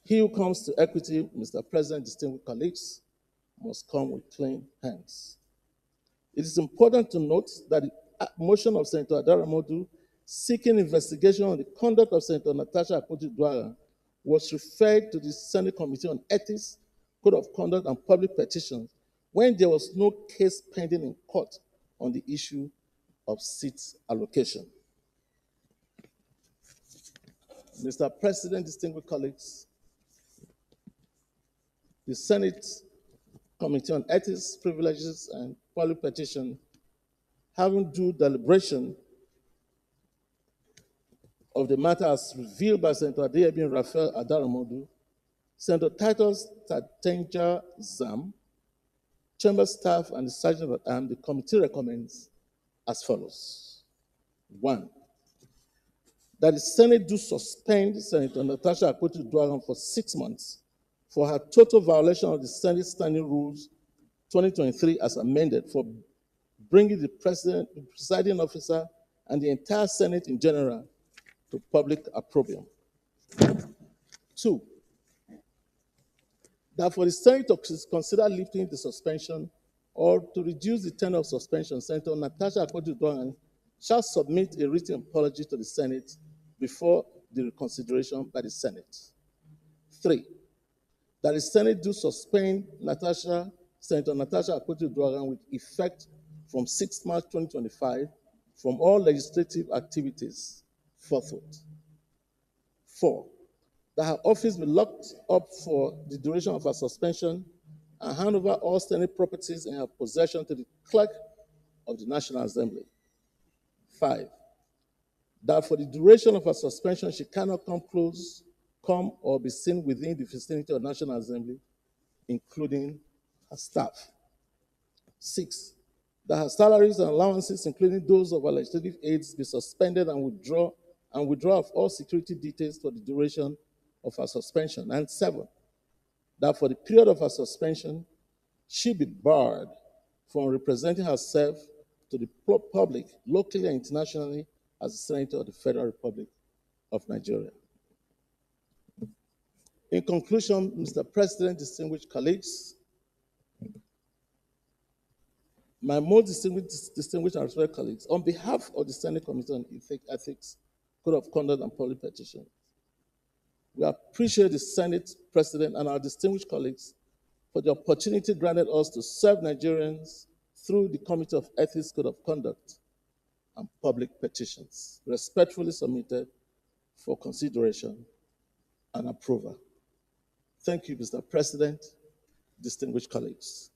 He who comes to equity, Mr. President, distinguished colleagues, must come with clean hands. It is important to note that the motion of Senator Adaramodu seeking investigation on the conduct of Senator Natasha Akpoti was referred to the Senate Committee on Ethics, Code of Conduct, and Public Petitions when there was no case pending in court on the issue of seat allocation. Mr. President, distinguished colleagues, the Senate Committee on Ethics, Privileges, and Public Petition, having due deliberation of the matter as revealed by Senator Adeyemi Raphael Adaramodu, Senator Titus Tatenja Zam, Chamber staff, and the Sergeant at Arms, the committee recommends as follows. 1, that the Senate do suspend Senator Natasha Akpoti for 6 months for her total violation of the Senate Standing Rules 2023 as amended for bringing the presiding officer and the entire Senate in general to public opprobrium. 2, that for the Senate to consider lifting the suspension or to reduce the tenure of suspension, Senator Natasha Akpoti shall submit a written apology to the Senate before the reconsideration by the Senate. 3, that the Senate do suspend Senator Natasha Akpoti with effect from 6 March 2025 from all legislative activities forthwith. 4, that her office be locked up for the duration of her suspension and hand over all Senate properties in her possession to the clerk of the National Assembly. 5, that for the duration of her suspension, she cannot come or be seen within the vicinity of the National Assembly, including her staff. 6, that her salaries and allowances, including those of her legislative aides, be suspended and withdraw of all security details for the duration of her suspension. And 7, that for the period of her suspension, she be barred from representing herself to the public, locally and internationally, as a Senator of the Federal Republic of Nigeria. In conclusion, Mr. President, distinguished colleagues, my most distinguished and respected colleagues, on behalf of the Senate Committee on Ethics, Code of Conduct, and Public Petitions, we appreciate the Senate President and our distinguished colleagues for the opportunity granted us to serve Nigerians through the Committee of Ethics, Code of Conduct, and Public Petitions, respectfully submitted for consideration and approval. Thank you, Mr. President, distinguished colleagues.